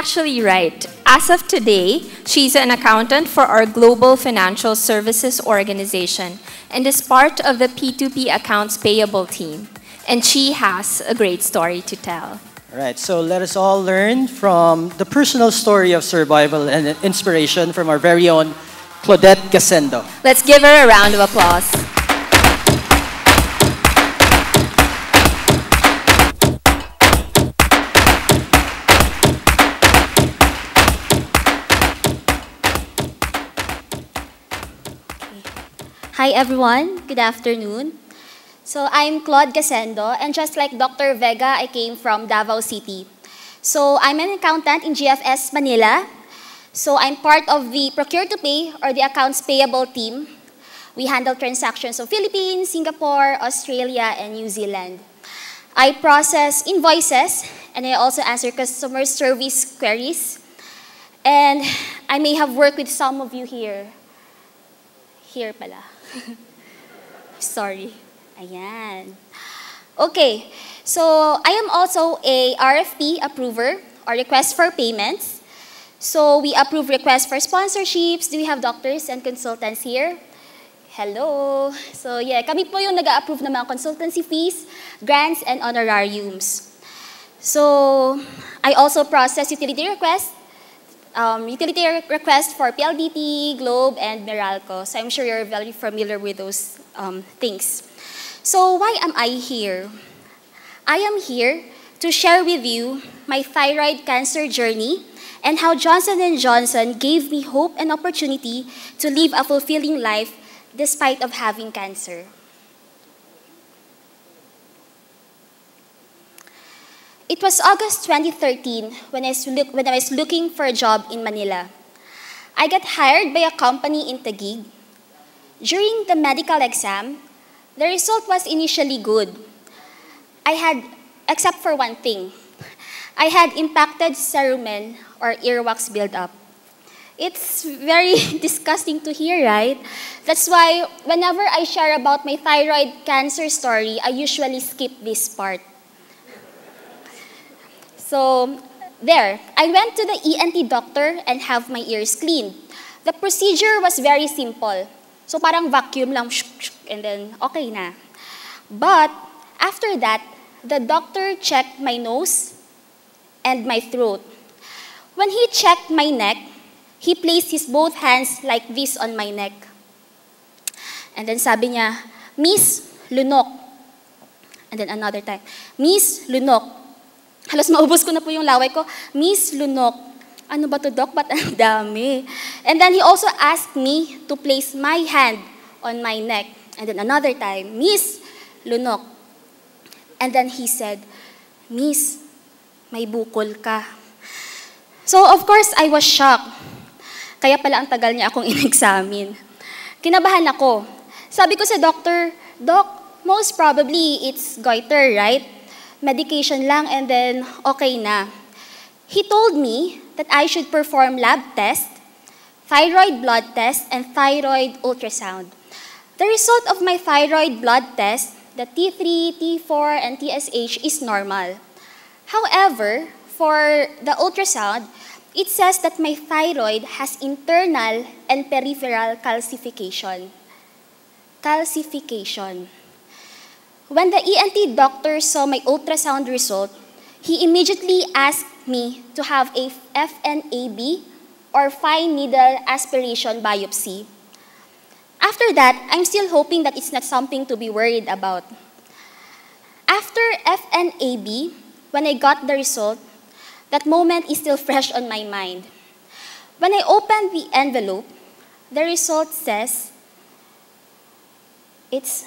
Actually right. As of today, she's an accountant for our Global Financial Services Organization and is part of the P2P accounts payable team. And she has a great story to tell. All right, so let us all learn from the personal story of survival and inspiration from our very own Claudette Gasendo. Let's give her a round of applause. Hi everyone, good afternoon. So I'm Claude Gasendo, and just like Dr. Vega, I came from Davao City. So I'm an accountant in GFS Manila. So I'm part of the Procure to Pay or the accounts payable team. We handle transactions of Philippines, Singapore, Australia, and New Zealand. I process invoices, and I also answer customer service queries. And I may have worked with some of you here. Here pala. Sorry. Ayan. Okay, so I am also a RFP approver, or request for payments. So we approve requests for sponsorships. Do we have doctors and consultants here? Hello. So yeah, kami po yung nag-a-approve ng mga consultancy fees, grants, and honorariums. So I also process utility requests for PLDT, Globe, and Meralco. So I'm sure you're very familiar with those things. So why am I here? I am here to share with you my thyroid cancer journey and how Johnson & Johnson gave me hope and opportunity to live a fulfilling life despite of having cancer. It was August 2013 when I was looking for a job in Manila. I got hired by a company in Taguig. During the medical exam, the result was initially good. Except for one thing. I had impacted cerumen or earwax buildup. It's very disgusting to hear, right? That's why whenever I share about my thyroid cancer story, I usually skip this part. So there, I went to the ENT doctor and have my ears cleaned. The procedure was very simple. So parang vacuum lang, and then okay na. But after that, the doctor checked my nose and my throat. When he checked my neck, he placed his both hands like this on my neck. And then sabi niya, Miss Lunok. And then another time, Miss Lunok. Halos maubos ko na po yung laway ko. Miss Lunok, ano ba to, Doc? Ba't ang dami? And then he also asked me to place my hand on my neck. And then another time, Miss Lunok. And then he said, Miss, may bukol ka. So of course, I was shocked. Kaya pala ang tagal niya akong in-examine. Kinabahan ako. Sabi ko sa doctor, Doc, most probably it's goiter, right? Medication lang and then okay na. He told me that I should perform lab test, thyroid blood test, and thyroid ultrasound. The result of my thyroid blood test, the T3, T4, and TSH is normal. However, for the ultrasound, it says that my thyroid has internal and peripheral calcification. When the ENT doctor saw my ultrasound result, he immediately asked me to have a FNAB or fine needle aspiration biopsy. After that, I'm still hoping that it's not something to be worried about. After FNAB, when I got the result, that moment is still fresh on my mind. When I opened the envelope, the result says it's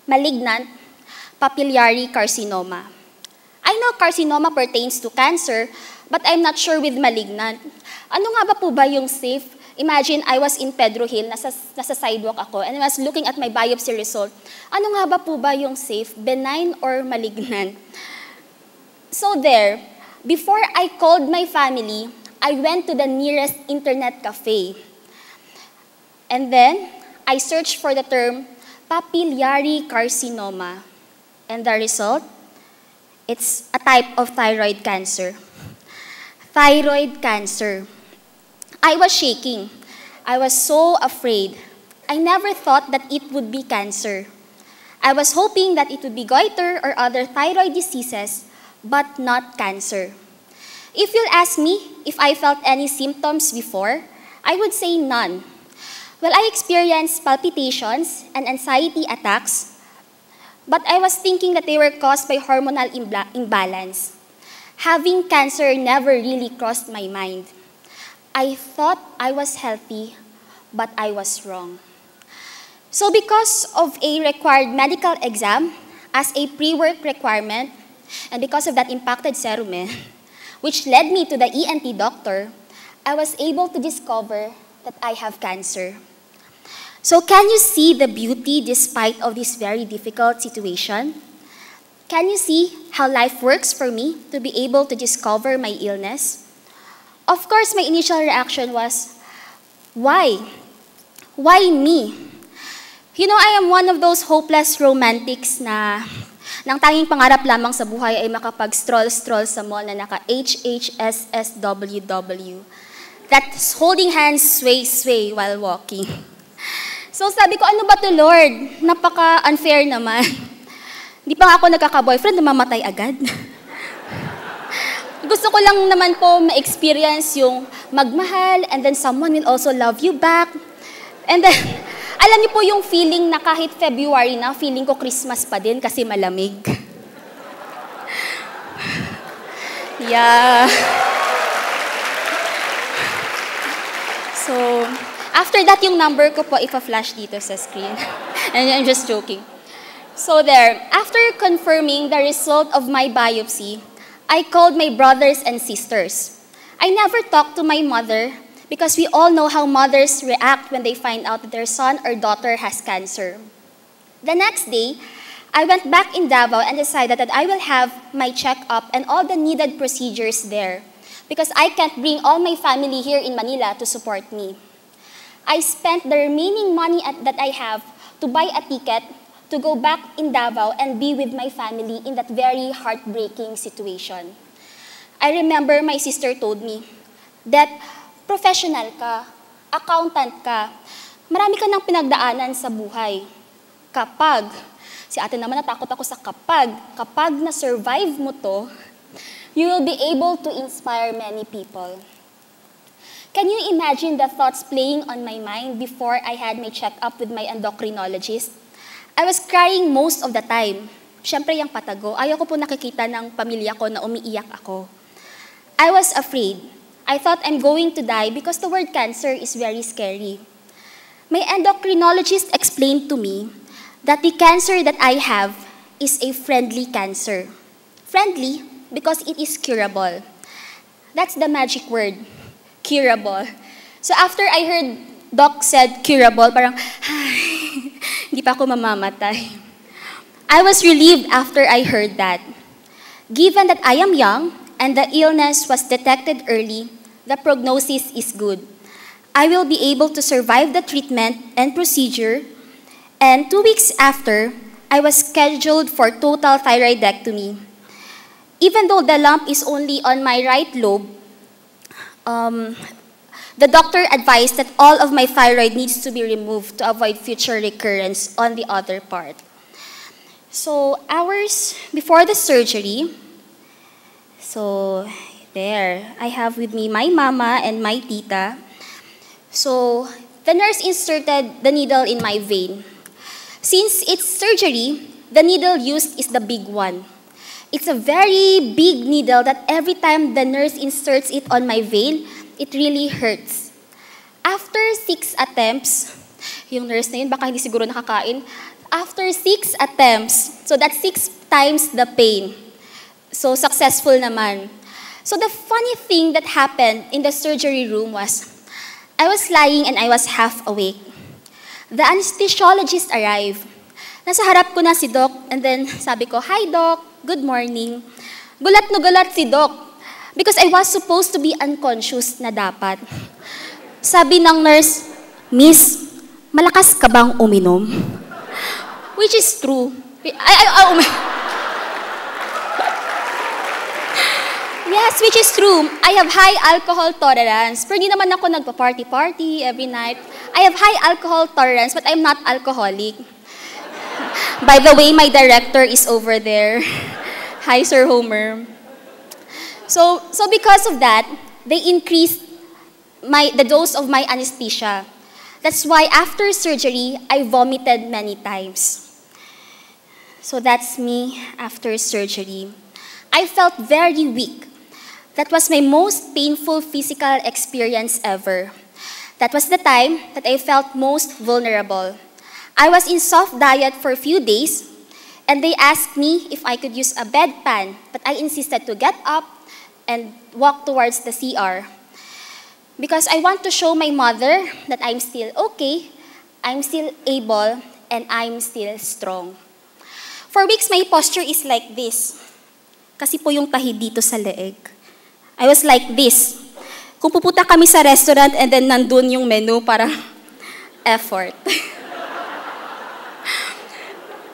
malignant papillary carcinoma. I know carcinoma pertains to cancer, but I'm not sure with malignant. Ano nga ba po ba yung safe? Imagine I was in Pedro Hill, nasa sidewalk ako, and I was looking at my biopsy result. Ano nga ba po ba yung safe? Benign or malignant? So there, before I called my family, I went to the nearest internet cafe. And then, I searched for the term papillary carcinoma. And the result, it's a type of thyroid cancer. Thyroid cancer. I was shaking. I was so afraid. I never thought that it would be cancer. I was hoping that it would be goiter or other thyroid diseases, but not cancer. If you'll ask me if I felt any symptoms before, I would say none. Well, I experienced palpitations and anxiety attacks, but I was thinking that they were caused by hormonal imbalance. Having cancer never really crossed my mind. I thought I was healthy, but I was wrong. So because of a required medical exam as a pre-work requirement, and because of that impacted cerumen, which led me to the ENT doctor, I was able to discover that I have cancer. So can you see the beauty despite of this very difficult situation? Can you see how life works for me to be able to discover my illness? Of course, my initial reaction was, why? Why me? You know, I am one of those hopeless romantics na nang tanging pangarap lamang sa buhay ay makapag-stroll-stroll sa mall na naka HHSSWW. That's holding hands, sway-sway while walking. So sabi ko, ano ba to, Lord? Napaka-unfair naman. Hindi pa nga ako nagkaka-boyfriend, namamatay agad. Gusto ko lang naman po ma-experience yung magmahal and then someone will also love you back. And then, alam niyo po yung feeling na kahit February na, feeling ko Christmas pa din kasi malamig. Yeah. So, after that, yung number ko po, ipa-flash dito sa screen. And I'm just joking. So there, after confirming the result of my biopsy, I called my brothers and sisters. I never talked to my mother because we all know how mothers react when they find out that their son or daughter has cancer. The next day, I went back in Davao and decided that I will have my checkup and all the needed procedures there because I can't bring all my family here in Manila to support me. I spent the remaining money that I have to buy a ticket to go back in Davao and be with my family in that very heartbreaking situation. I remember my sister told me that professional ka, accountant ka, marami ka nang pinagdaanan sa buhay. Kapag, si ate naman natakot ako sa kapag na-survive mo to, you will be able to inspire many people. Can you imagine the thoughts playing on my mind before I had my check-up with my endocrinologist? I was crying most of the time. Siyempre yung patago, ayaw ko po nakikita ng pamilya ko na umiiyak ako. I was afraid. I thought I'm going to die because the word cancer is very scary. My endocrinologist explained to me that the cancer that I have is a friendly cancer. Friendly because it is curable. That's the magic word, curable. So after I heard Doc said curable, parang, hindi pa ako mamamatay. I was relieved after I heard that. Given that I am young and the illness was detected early, the prognosis is good. I will be able to survive the treatment and procedure, and 2 weeks after, I was scheduled for total thyroidectomy. Even though the lump is only on my right lobe, the doctor advised that all of my thyroid needs to be removed to avoid future recurrence on the other part. So, hours before the surgery, so there, I have with me my mama and my tita. So, the nurse inserted the needle in my vein. Since it's surgery, the needle used is the big one. It's a very big needle that every time the nurse inserts it on my vein, it really hurts. After 6 attempts, yung nurse na yun, baka hindi siguro nakakain, after 6 attempts, so that's 6 times the pain. So successful naman. So the funny thing that happened in the surgery room was, I was lying and I was half awake. The anesthesiologist arrived. Nasa harap ko na si Doc, and then sabi ko, "Hi Doc, good morning." Gulat na gulat si Doc, because I was supposed to be unconscious na dapat. Sabi ng nurse, "Miss, malakas ka bang uminom?" Which is true. Yes, which is true. I have high alcohol tolerance. Pero di naman ako nagpa-party-party every night. I have high alcohol tolerance, but I'm not alcoholic. By the way, my director is over there. Hi, Sir Homer. So because of that, they increased the dose of my anesthesia. That's why after surgery, I vomited many times. So that's me after surgery. I felt very weak. That was my most painful physical experience ever. That was the time that I felt most vulnerable. I was in soft diet for a few days, and they asked me if I could use a bedpan, but I insisted to get up and walk towards the CR. Because I want to show my mother that I'm still okay, I'm still able, and I'm still strong. For weeks, my posture is like this. Kasi po yung tahi dito sa leeg. I was like this. Kung pupunta kami sa restaurant and then nandun yung menu, parang effort.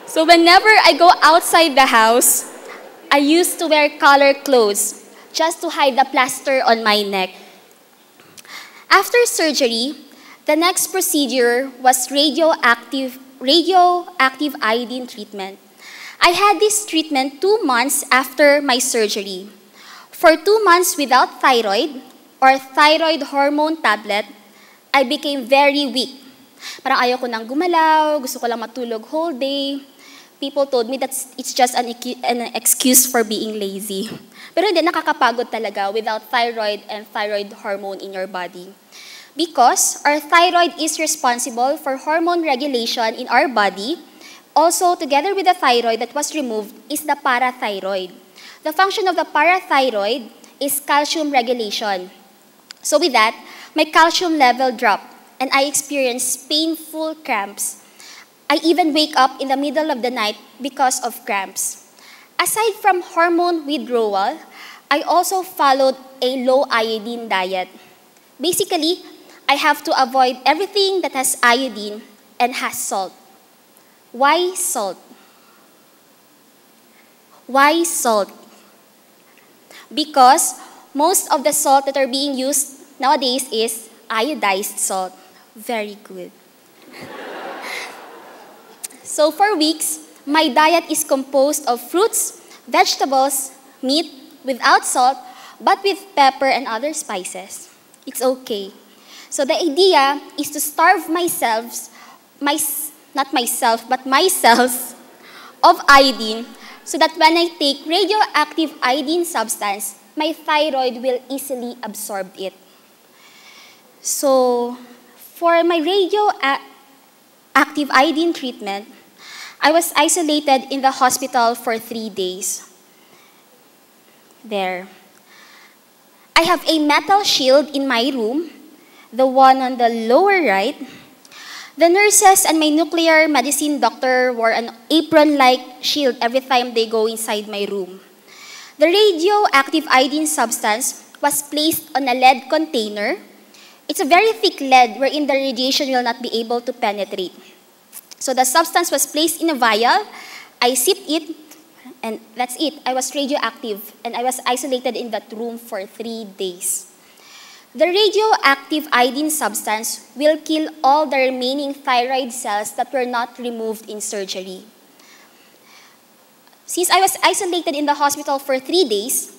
So whenever I go outside the house, I used to wear collar clothes just to hide the plaster on my neck. After surgery, the next procedure was radioactive iodine treatment. I had this treatment 2 months after my surgery. For 2 months without thyroid or thyroid hormone tablet, I became very weak. Parang ayaw ko nang gumalaw, gusto ko lang matulog whole day. People told me that it's just an excuse for being lazy. Pero hindi, nakakapagod talaga without thyroid and thyroid hormone in your body. Because our thyroid is responsible for hormone regulation in our body. Also, together with the thyroid that was removed is the parathyroid. The function of the parathyroid is calcium regulation. So with that, my calcium level dropped and I experienced painful cramps. I even wake up in the middle of the night because of cramps. Aside from hormone withdrawal, I also followed a low iodine diet. Basically, I have to avoid everything that has iodine and has salt. Why salt? Why salt? Because most of the salt that are being used nowadays is iodized salt. Very good. So for weeks, my diet is composed of fruits, vegetables, meat, without salt, but with pepper and other spices. It's okay. So the idea is to starve myself of iodine so that when I take radioactive iodine substance, my thyroid will easily absorb it. So for my radioactive iodine treatment, I was isolated in the hospital for 3 days. There. I have a metal shield in my room, the one on the lower right. The nurses and my nuclear medicine doctor wore an apron-like shield every time they go inside my room. The radioactive iodine substance was placed on a lead container. It's a very thick lead wherein the radiation will not be able to penetrate. So the substance was placed in a vial. I sipped it, and that's it. I was radioactive, and I was isolated in that room for 3 days. The radioactive iodine substance will kill all the remaining thyroid cells that were not removed in surgery. Since I was isolated in the hospital for 3 days,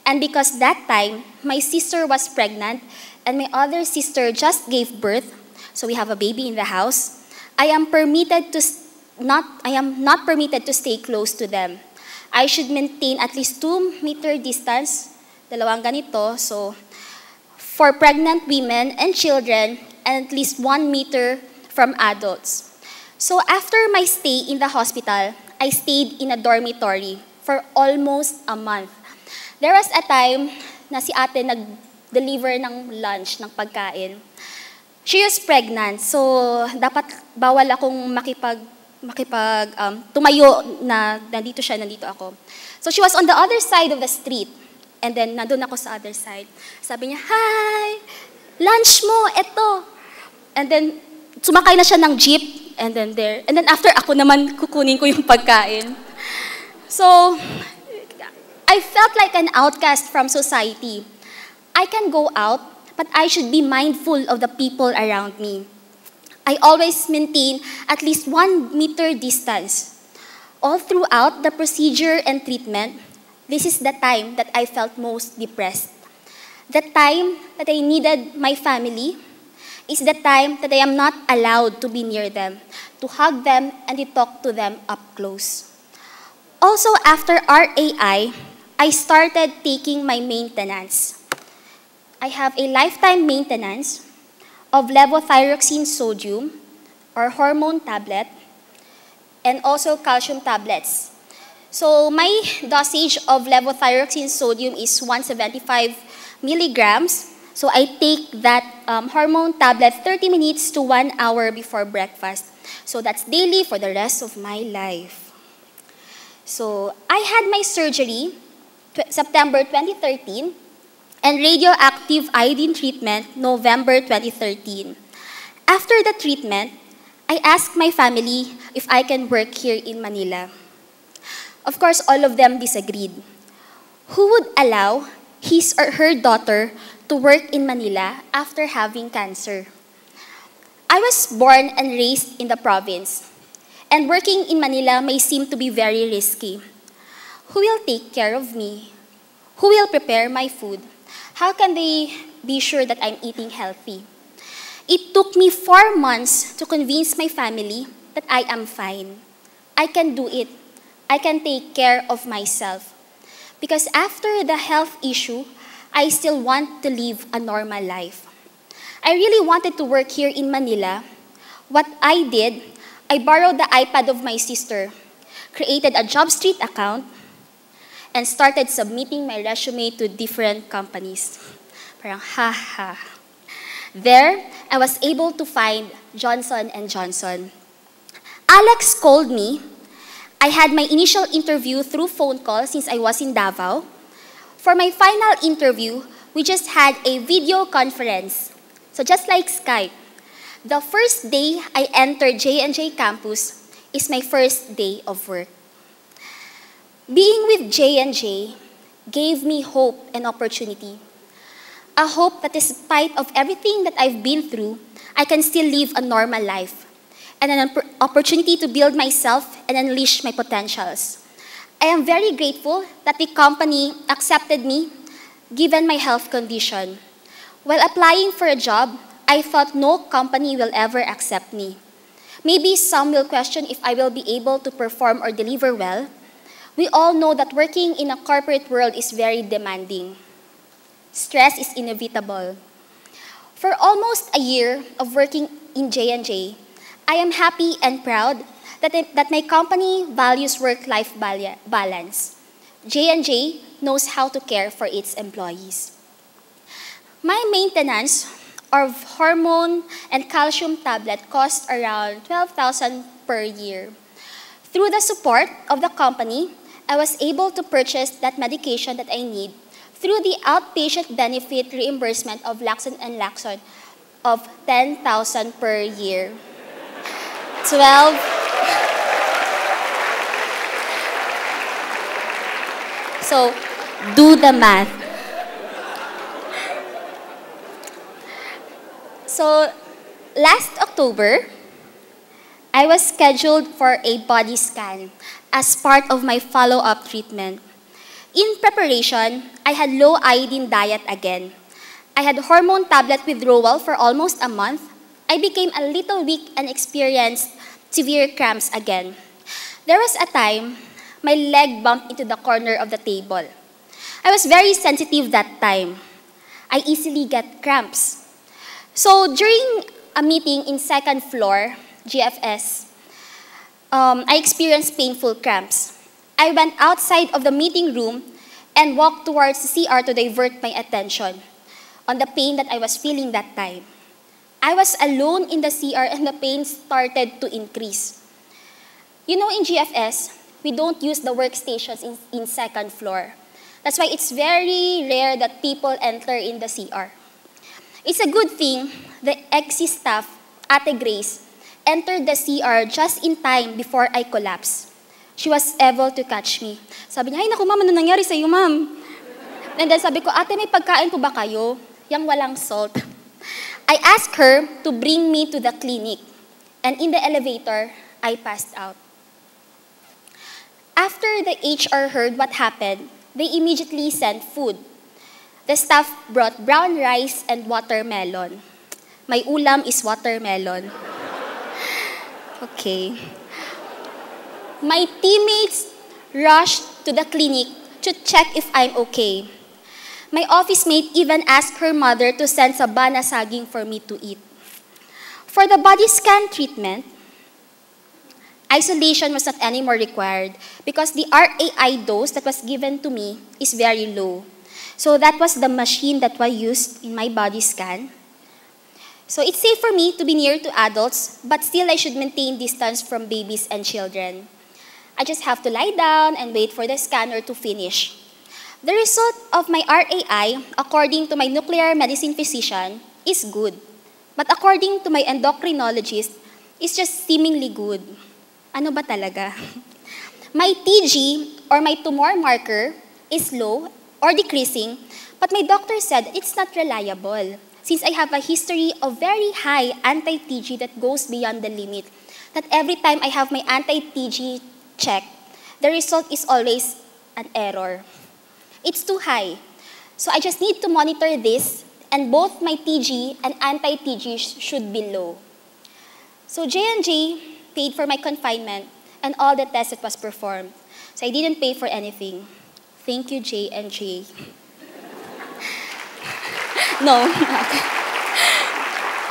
and because that time my sister was pregnant and my other sister just gave birth, so we have a baby in the house, I am not permitted to stay close to them. I should maintain at least 2-meter distance, dalawang ganito, so for pregnant women and children, and at least 1 meter from adults. So after my stay in the hospital, I stayed in a dormitory for almost a month. There was a time na si ate nag-deliver ng lunch, ng pagkain. She was pregnant, so dapat bawal akong tumayo na nandito siya, nandito ako. So she was on the other side of the street. And then, nandun ako sa other side. Sabi niya, "Hi! Lunch mo, eto." And then, sumakay na siya ng jeep. And then after, ako naman kukunin ko yung pagkain. So, I I felt like an outcast from society. I can go out, but I should be mindful of the people around me. I always maintain at least 1 meter distance. All throughout the procedure and treatment, this is the time that I felt most depressed. The time that I needed my family is the time that I am not allowed to be near them, to hug them and to talk to them up close. Also, after RAI, I started taking my maintenance. I have a lifetime maintenance of levothyroxine sodium or hormone tablet and also calcium tablets. So my dosage of levothyroxine sodium is 175 milligrams. So I take that hormone tablet 30 minutes to 1 hour before breakfast. So that's daily for the rest of my life. So I had my surgery September 2013 and radioactive iodine treatment November 2013. After the treatment, I asked my family if I can work here in Manila. Of course, all of them disagreed. Who would allow his or her daughter to work in Manila after having cancer? I was born and raised in the province, and working in Manila may seem to be very risky. Who will take care of me? Who will prepare my food? How can they be sure that I'm eating healthy? It took me 4 months to convince my family that I am fine. I can do it. I can take care of myself. Because after the health issue, I still want to live a normal life. I really wanted to work here in Manila. What I did, I borrowed the iPad of my sister, created a JobStreet account, and started submitting my resume to different companies. Parang, ha. There, I was able to find Johnson & Johnson. Alex called me. I had my initial interview through phone call since I was in Davao. For my final interview, we just had a video conference. So just like Skype. The first day I entered J&J campus is my first day of work. Being with J&J gave me hope and opportunity. A hope that despite of everything that I've been through, I can still live a normal life, and an opportunity to build myself and unleash my potentials. I am very grateful that the company accepted me given my health condition. While applying for a job, I thought no company will ever accept me. Maybe some will question if I will be able to perform or deliver well. We all know that working in a corporate world is very demanding. Stress is inevitable. For almost a year of working in J&J, I am happy and proud that my company values work-life balance. J&J knows how to care for its employees. My maintenance of hormone and calcium tablet cost around 12,000 per year. Through the support of the company, I was able to purchase that medication that I need through the outpatient benefit reimbursement of Lacson and Lacson of 10,000 per year. 12. So, do the math. So, last October, I was scheduled for a body scan as part of my follow-up treatment. In preparation, I had low iodine diet again. I had hormone tablet withdrawal for almost a month. I became a little weak and experienced severe cramps again. There was a time my leg bumped into the corner of the table. I was very sensitive that time. I easily get cramps. So during a meeting in second floor, GFS, I experienced painful cramps. I went outside of the meeting room and walked towards the CR to divert my attention on the pain that I was feeling that time. I was alone in the CR and the pain started to increase. You know, in GFS, we don't use the workstations in second floor. That's why it's very rare that people enter in the CR. It's a good thing the EXI staff, Ate Grace, entered the CR just in time before I collapsed. She was able to catch me. Sabi niya, ay naku ma'am, ano nangyari sa iyo ma'am? And then sabi ko, ate may pagkain po ba kayo? Yang walang salt. I asked her to bring me to the clinic. And in the elevator, I passed out. After the HR heard what happened, they immediately sent food. The staff brought brown rice and watermelon. My ulam is watermelon. Okay. My teammates rushed to the clinic to check if I'm okay. My office mate even asked her mother to send sabana saging for me to eat. For the body scan treatment, isolation was not anymore required because the RAI dose that was given to me is very low. So that was the machine that was used in my body scan. So it's safe for me to be near to adults, but still I should maintain distance from babies and children. I just have to lie down and wait for the scanner to finish. The result of my RAI, according to my nuclear medicine physician, is good. But according to my endocrinologist, it's just seemingly good. Ano ba talaga? My TG, or my tumor marker, is low or decreasing, but my doctor said it's not reliable since I have a history of very high anti-TG that goes beyond the limit. That every time I have my anti-TG check, the result is always an error. It's too high. So I just need to monitor this, and both my TG and anti-TG should be low. So J&J paid for my confinement and all the tests that was performed. So I didn't pay for anything. Thank you, J&J. No.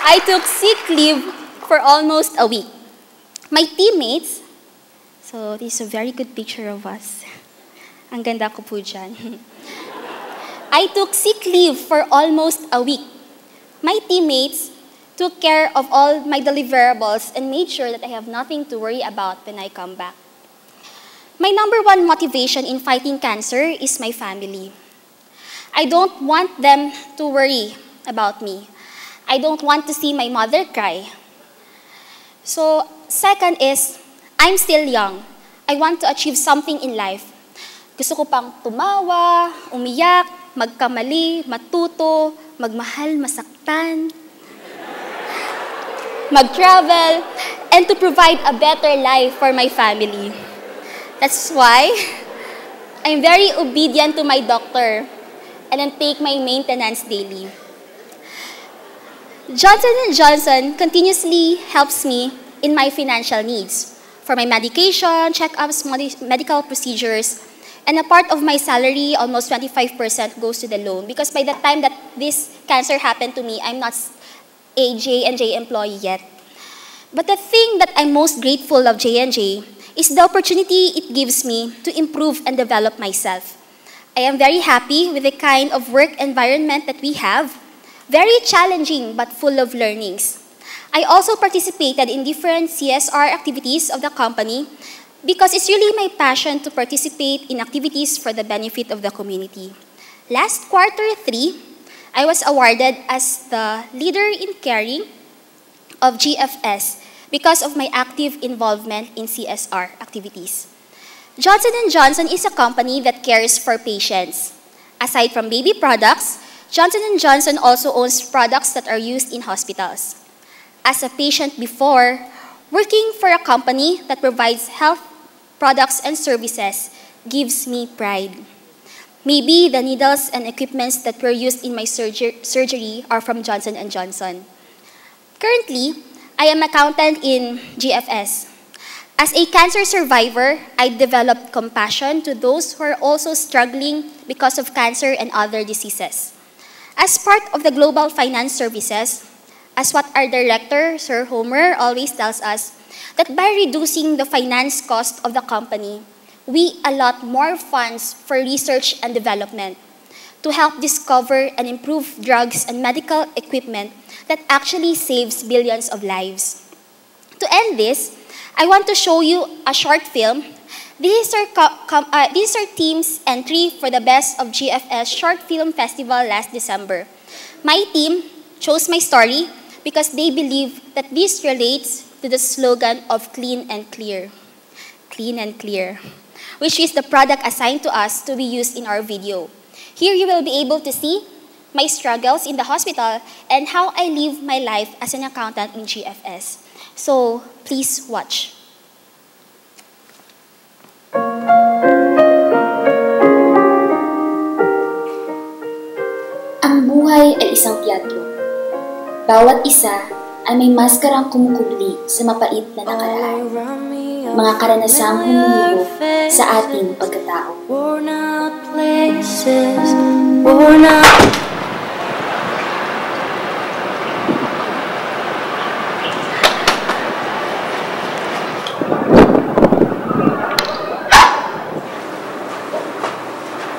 I took sick leave for almost a week. My teammates, so this is a very good picture of us. Ang ganda ko po dyan. I took sick leave for almost a week. My teammates took care of all my deliverables and made sure that I have nothing to worry about when I come back. My number one motivation in fighting cancer is my family. I don't want them to worry about me. I don't want to see my mother cry. So, second is, I'm still young. I want to achieve something in life. Gusto ko pang tumawa, umiyak, magkamali, matuto, magmahal, masaktan, mag-travel, and to provide a better life for my family. That's why I'm very obedient to my doctor and then take my maintenance daily. Johnson & Johnson continuously helps me in my financial needs for my medication, checkups, medical procedures, and a part of my salary, almost 25%, goes to the loan because by the time that this cancer happened to me, I'm not a J&J employee yet. But the thing that I'm most grateful of J&J is the opportunity it gives me to improve and develop myself. I am very happy with the kind of work environment that we have, very challenging but full of learnings. I also participated in different CSR activities of the company because it's really my passion to participate in activities for the benefit of the community. Last Q3, I was awarded as the leader in caring of GFS because of my active involvement in CSR activities. Johnson & Johnson is a company that cares for patients. Aside from baby products, Johnson & Johnson also owns products that are used in hospitals. As a patient before, working for a company that provides health products and services gives me pride. Maybe the needles and equipments that were used in my surgery are from Johnson & Johnson. Currently, I am accountant in GFS. As a cancer survivor, I developed compassion to those who are also struggling because of cancer and other diseases. As part of the Global Finance Services, as what our director, Sir Homer, always tells us, that by reducing the finance cost of the company, we allot more funds for research and development to help discover and improve drugs and medical equipment that actually saves billions of lives. To end this, I want to show you a short film. This is our team's entry for the Best of GFS Short Film Festival last December. My team chose my story because they believe that this relates to the slogan of clean and clear. clean and clear, which is the product assigned to us to be used in our video. Here you will be able to see my struggles in the hospital and how I live my life as an accountant in GFS. So please watch. Ang buhay ay isang teatro. Bawat isa ay may maskarang kumukubli sa mapait na nakaraan. Mga karanasang humuhubo sa ating pagkatao. Worn out places, worn out.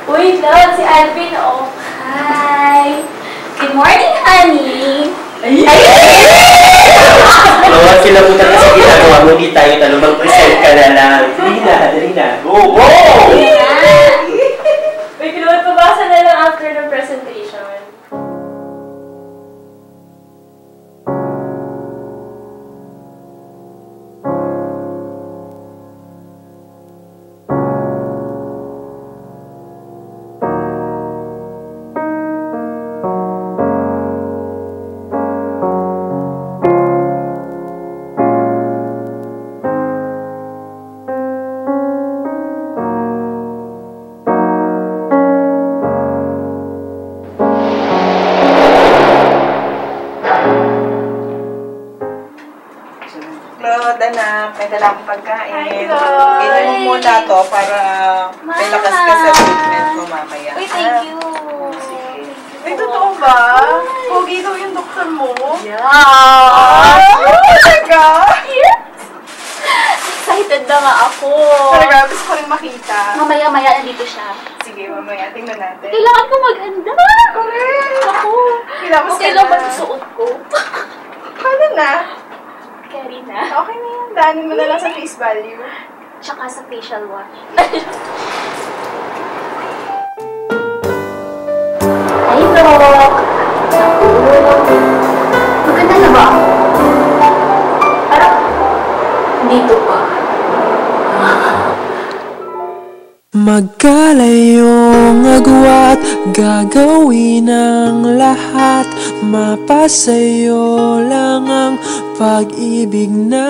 Uy, Lord, si Alvin, oh. Hi. Good morning, honey. Mga kilabutan kasi ginagawa mo, di tayo talo, mag-present ka na lang. Dali na. Go! Go! Wait, kinuha pabasa na lang after the presentation. Claude, anak, may dala akong pagkain. Hi, Claude. Inom mo muna to para may lakas ka sa treatment mo mamaya. Uy, thank you. Sige. Ay, totoo ba? Pogi daw yung doktor mo? Yeah. Talaga? Excited na nga ako. Talaga, gusto ko rin makita. Mamaya-maya nandito siya. Sige, mamaya, tingnan natin. Kailangan ko maghanda. Correct! Ako. Kilamos ka Kailan ba na. susuot ko? Paano na? Carry na. Okay na yan. Daanin mo na lang sa face value. Tsaka sa facial wash. Ay, Dok! Naku! Maganda na ba ako? Parang dito pa. Magkalayong agwat, gagawin ang lahat. Mapasayo lang ang pag-ibig na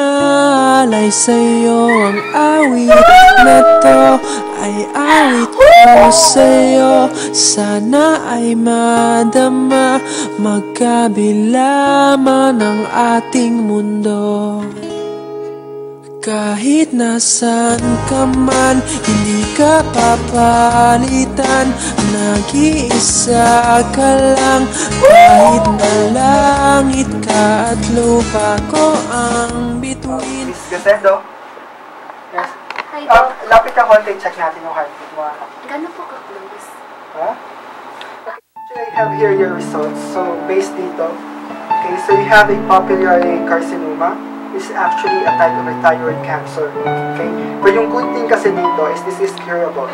alay sa'yo. Ang awit na to ay awit ko sa'yo. Sana ay madama, magkabila man ang ating mundo. Kahit nasan ka man, hindi ka papalitan. Nag-iisa ka lang, kahit na langit ka at lupa ko ang bituin. Miss Gacedo? Yes. Hi, Dok. Lapit ka konti, check natin yung heartbeat mo. Gano'n po ka-close? Ha? Actually, I have here your results. So, based dito, okay, so you have a papillary carcinoma. Is actually a type of a thyroid cancer. Okay? But yung good thing kasi dito is this is curable.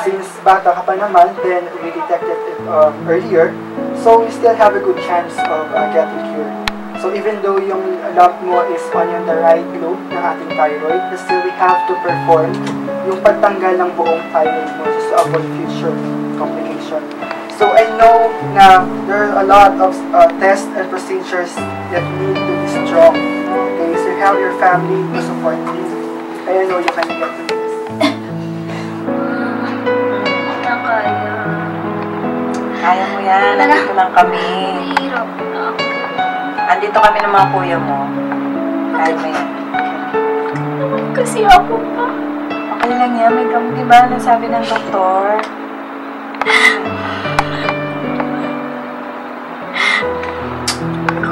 Since bata ka pa naman, then we detected it earlier, so we still have a good chance of getting cured. So even though yung lump mo is on the right lobe ng ating thyroid, still we have to perform yung pagtanggal ng buong thyroid mo just to avoid future complication. So I know na there are a lot of tests and procedures that need to be strong. Okay, so you have your family to support you. I know you can get to this. Kaya. Kaya mo yan. Nandito lang kami. Mahirap na ako. Andito kami ng mga kuya mo. Kaya mo yan. Kasi ako pa. Okay lang yan. May gamot, diba? Anong sabi ng doktor?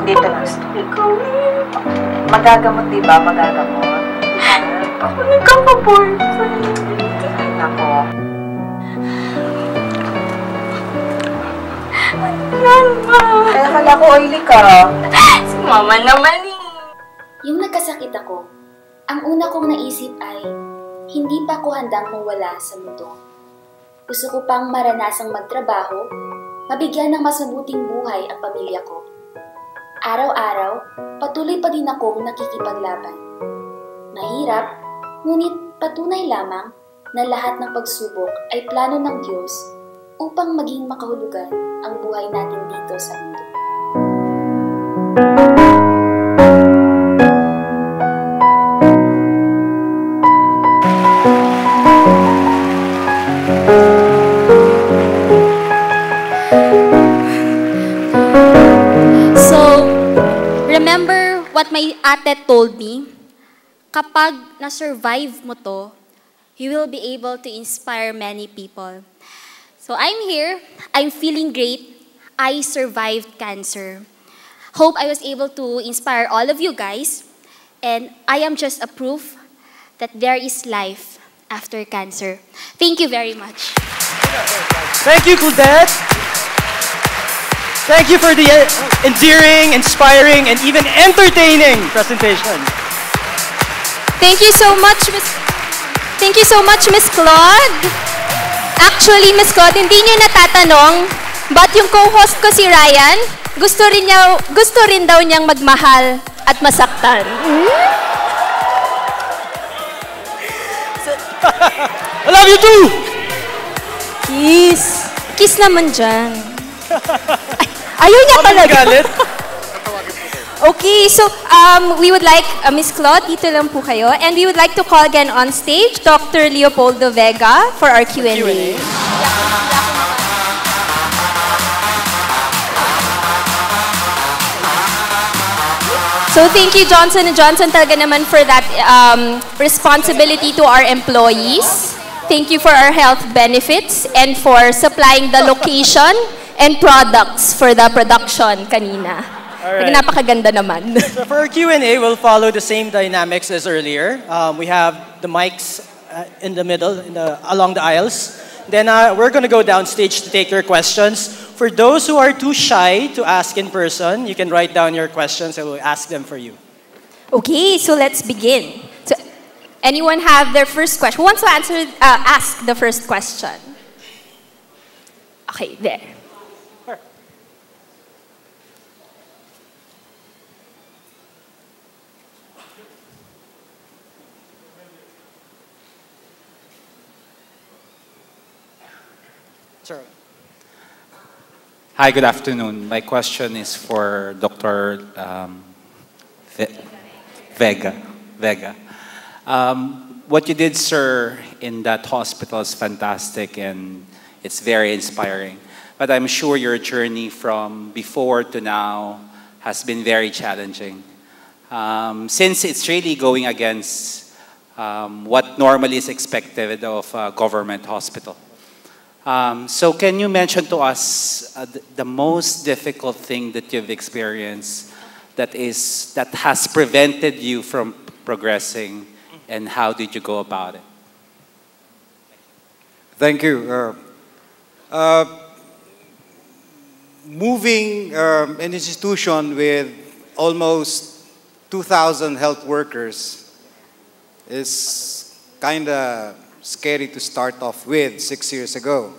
Dito lang. Ikaw eh. Magagamot, diba? Magagamot. Ako nagkaka-boyfriend. Nako. Yan ba? Kaya kala ko oily ka. Si mama naman eh. Yung nagkasakit ako, ang una kong naisip ay, hindi pa ako handang mawala sa mundo. Gusto ko pang maranasang magtrabaho, mabigyan ng mas mabuting buhay ang pamilya ko. Araw-araw, patuloy pa din akong nakikipaglaban. Mahirap, ngunit Patunay lamang na lahat ng pagsubok ay plano ng Diyos upang maging makahulugan ang buhay natin dito sa mundo. So, remember what my ate told me? Kapag na-survive mo to, you will be able to inspire many people. So I'm here, I'm feeling great, I survived cancer. Hope I was able to inspire all of you guys, and I am just a proof that there is life after cancer. Thank you very much. Thank you, Claudette. Thank you for the endearing, inspiring, and even entertaining presentation. Thank you so much, Miss Claude. Actually, Miss Claude, hindi niyo natatanong, but yung co-host ko si Ryan, gusto rin daw niyang magmahal at masaktan. I love you too! Kiss. Kiss naman dyan. Ayaw niya talaga. Okay, so we would like, Miss Claude, dito lang po kayo. And we would like to call again on stage Dr. Leopoldo Vega for our Q&A. So thank you, Johnson & Johnson, talaga naman for that responsibility to our employees. Thank you for our health benefits and for supplying the location and products for the production kanina. Alright. Napakaganda naman. So for our Q&A, we'll follow the same dynamics as earlier. We have the mics in the middle, along the aisles. Then we're going to go downstage to take your questions. For those who are too shy to ask in person, you can write down your questions and we'll ask them for you. Okay, so let's begin. So, anyone have their first question? Who wants to ask the first question? Okay, there. Sir. Hi, good afternoon. My question is for Dr. Vega. What you did, sir, in that hospital is fantastic and it's very inspiring. But I'm sure your journey from before to now has been very challenging. Since it's really going against what normally is expected of a government hospital. So can you mention to us the most difficult thing that you've experienced that has prevented you from progressing, and how did you go about it? Thank you. Moving an institution with almost 2,000 health workers is kind of scary to start off with 6 years ago.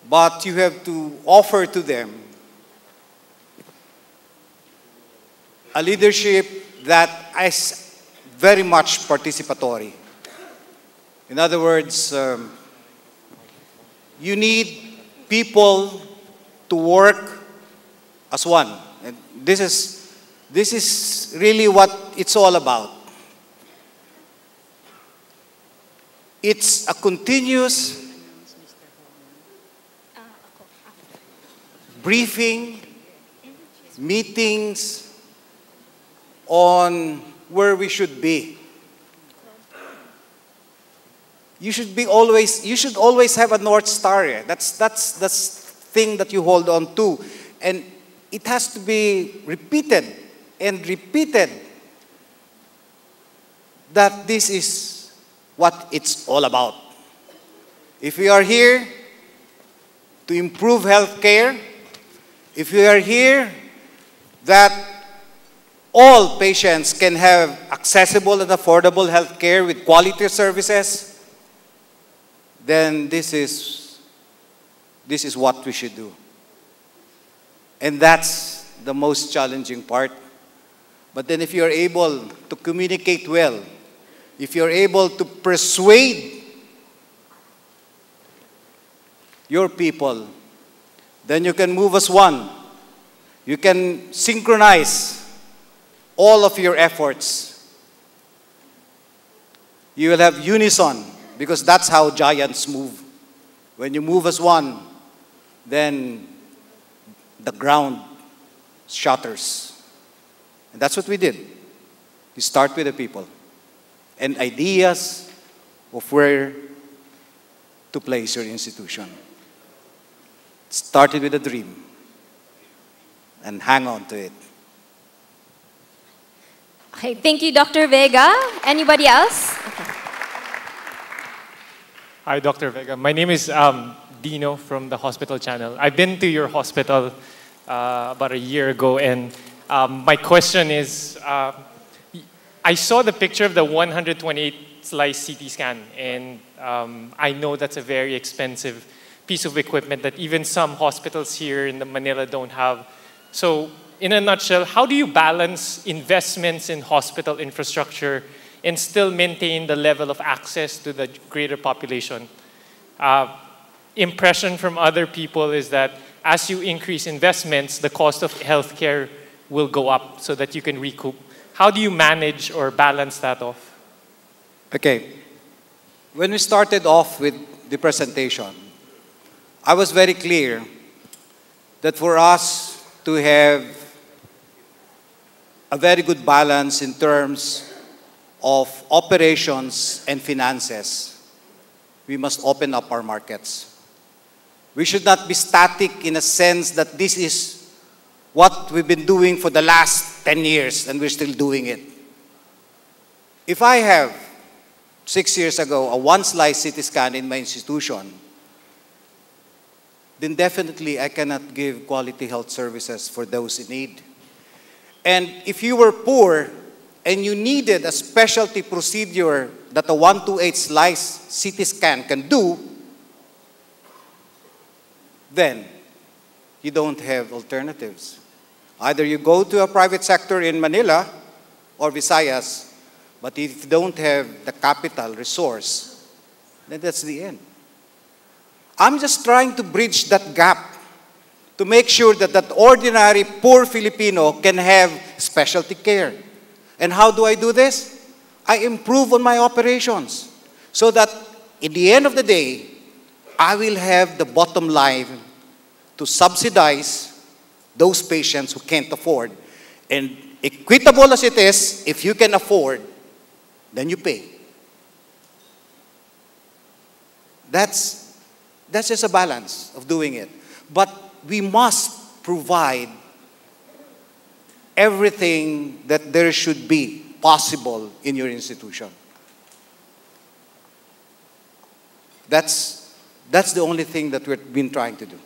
But you have to offer to them a leadership that is very much participatory. In other words, you need people to work as one. And this is really what it's all about. It's a continuous briefing, meetings on where we should be. You should always have a North Star. That's the thing that you hold on to. And it has to be repeated and repeated that this is what it's all about. If we are here to improve healthcare, if we are here that all patients can have accessible and affordable healthcare with quality services, then this is what we should do. And that's the most challenging part. But then if you are able to communicate well, if you're able to persuade your people, then you can move as one. You can synchronize all of your efforts. You will have unison, because that's how giants move. When you move as one, then the ground shatters. And that's what we did. You start with the people and ideas of where to place your institution. Started with a dream and hang on to it. Okay, thank you, Dr. Vega. Anybody else? Okay. Hi, Dr. Vega. My name is Dino from the Hospital Channel. I've been to your hospital about a year ago, and my question is, I saw the picture of the 128 slice CT scan, and I know that's a very expensive piece of equipment that even some hospitals here in Manila don't have. So, in a nutshell, how do you balance investments in hospital infrastructure and still maintain the level of access to the greater population? Impression from other people is that as you increase investments, the cost of healthcare will go up so that you can recoup. How do you manage or balance that off? Okay. When we started off with the presentation, I was very clear that for us to have a very good balance in terms of operations and finances, we must open up our markets. We should not be static in a sense that this is what we've been doing for the last 10 years and we're still doing it. If I have, 6 years ago, a one-slice CT scan in my institution, then definitely I cannot give quality health services for those in need. And if you were poor and you needed a specialty procedure that a 128 slice CT scan can do, then you don't have alternatives. Either you go to a private sector in Manila or Visayas, but if you don't have the capital resource, then that's the end. I'm just trying to bridge that gap to make sure that that ordinary poor Filipino can have specialty care. And how do I do this? I improve on my operations so that in the end of the day, I will have the bottom line to subsidize those patients who can't afford. And equitable as it is, if you can afford, then you pay. That's just a balance of doing it. But we must provide everything that there should be possible in your institution. That's the only thing that we've been trying to do.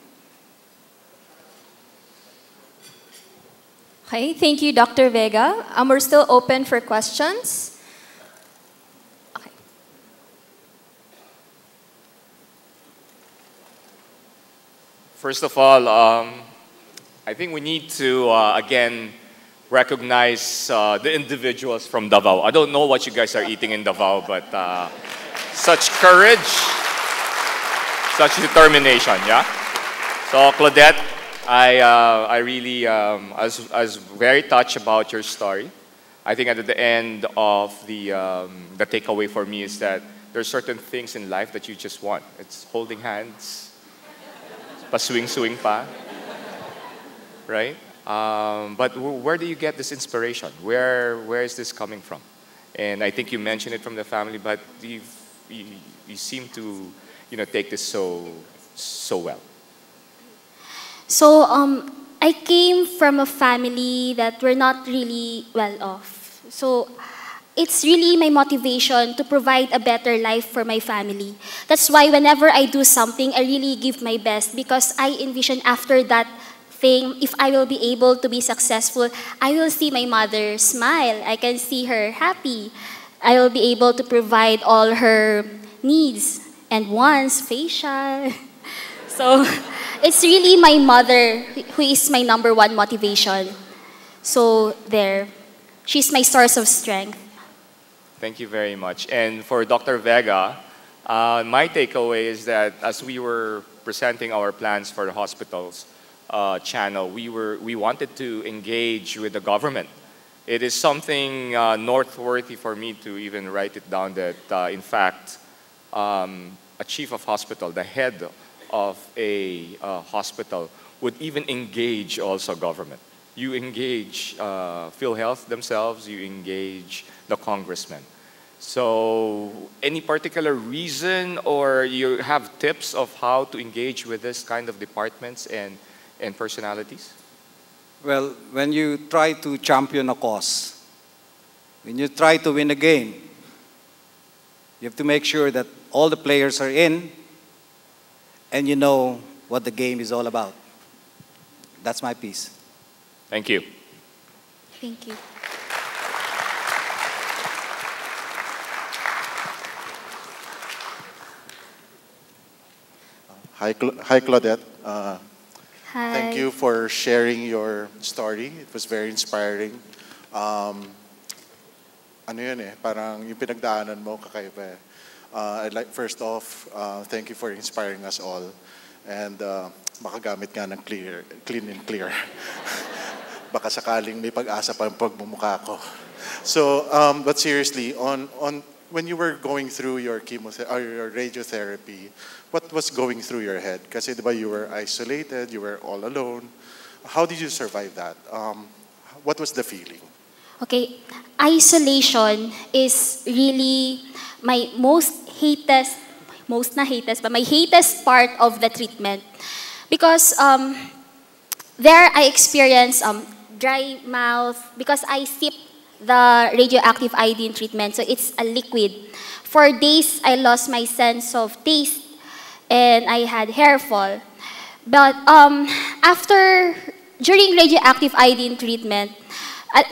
Okay, thank you, Dr. Vega. We're still open for questions. Okay. First of all, I think we need to, again, recognize the individuals from Davao. I don't know what you guys are eating in Davao, but such courage, such determination, yeah? So, Claudette, I really, I was very touched about your story. I think at the end of the takeaway for me is that there are certain things in life that you just want. It's holding hands, pa-swing-swing pa, right? But where do you get this inspiration? Where is this coming from? And I think you mentioned it from the family, but you seem to, take this so well. So, I came from a family that were not really well off. So, it's really my motivation to provide a better life for my family. That's why whenever I do something, I really give my best because I envision after that thing, if I will be able to be successful, I will see my mother smile. I can see her happy. I will be able to provide all her needs and wants, facial. So, it's really my mother who is my #1 motivation. So, there. She's my source of strength. Thank you very much. And for Dr. Vega, my takeaway is that as we were presenting our plans for the hospitals channel, we wanted to engage with the government. It is something noteworthy for me to even write it down that, in fact, a chief of hospital, the head of a hospital, would even engage also government. You engage PhilHealth themselves, you engage the congressman. So any particular reason or you have tips of how to engage with this kind of departments and personalities? Well, when you try to champion a cause, when you try to win a game, you have to make sure that all the players are in and you know what the game is all about. That's my piece. Thank you. Thank you. Hi, Claudette. Hi. Thank you for sharing your story. It was very inspiring. Ano yun eh, parang yung pinagdaanan mo, kakaiba eh. I'd like, first off, thank you for inspiring us all. And makagamit nga ng clean and clear. Baka sakaling may pag-asa pa ang pagmumukha ko. So, but seriously, when you were going through your chemotherapy or your radiotherapy, what was going through your head? Kasi diba you were isolated, you were all alone. How did you survive that? What was the feeling? Okay, isolation is really my most hatest part of the treatment. Because there I experienced dry mouth because I sip the radioactive iodine treatment, so it's a liquid. For days, I lost my sense of taste and I had hair fall. But during radioactive iodine treatment,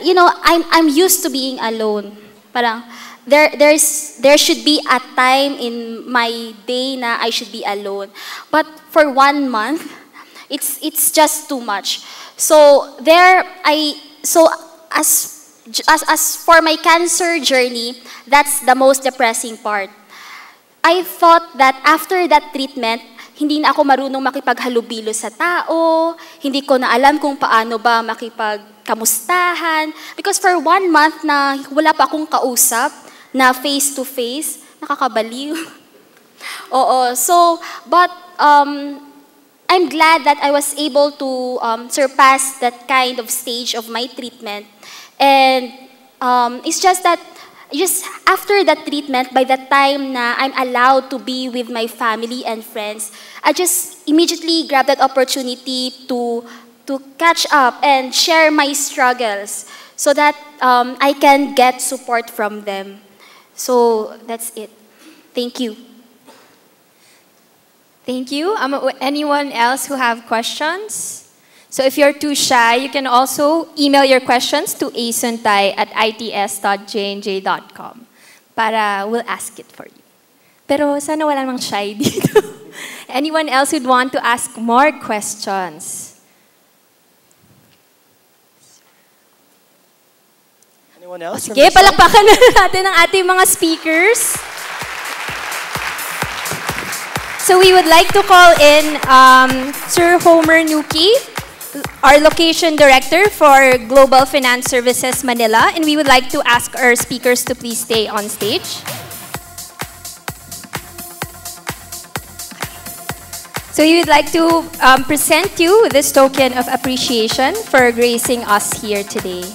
you know, I'm used to being alone. Parang there should be a time in my day na I should be alone. But for 1 month, it's just too much. So as for my cancer journey, that's the most depressing part. I thought that after that treatment, hindi na ako marunong makipaghalubilo sa tao, hindi ko na alam kung paano ba makipagkamustahan. Because for 1 month na wala pa akong kausap na face-to-face, nakakabaliw. Oo, so, but I'm glad that I was able to surpass that kind of stage of my treatment. And it's just that just after that treatment, by the time na I'm allowed to be with my family and friends, I just immediately grabbed that opportunity to catch up and share my struggles so that I can get support from them. So that's it. Thank you. Thank you. Anyone else who have questions? So if you're too shy, you can also email your questions to asuntay@its.jnj.com para we'll ask it for you. Pero sana wala namang shy dito. Anyone else who'd want to ask more questions? Anyone else? Sige, palakpakan na natin ang ating mga speakers. So we would like to call in Sir Homer Nuki, our location director for Global Finance Services Manila, and we would like to ask our speakers to please stay on stage. So we would like to present you this token of appreciation for gracing us here today.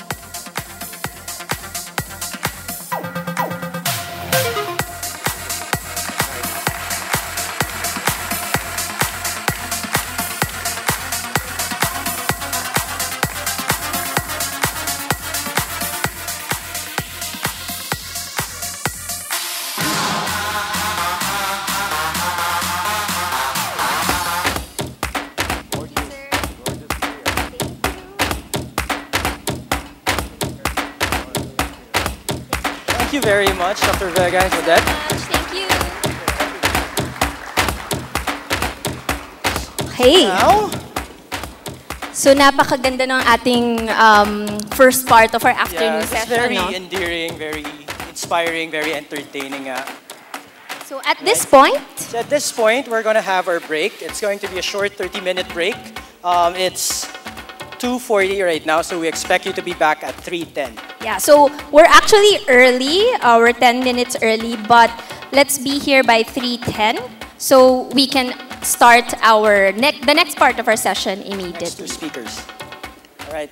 Thank you very much, Dr. Vega and Claudette. Thank you. Hey. Now, so napakaganda ng ating first part of our afternoon it's session. very No? endearing, very inspiring, very entertaining. So at this point? So at this point, we're going to have our break. It's going to be a short 30-minute break. It's 2:40 right now, so we expect you to be back at 3:10. Yeah, so we're actually early. We're 10 minutes early, but let's be here by 3:10 so we can start the next part of our session immediately. Next two speakers. All right.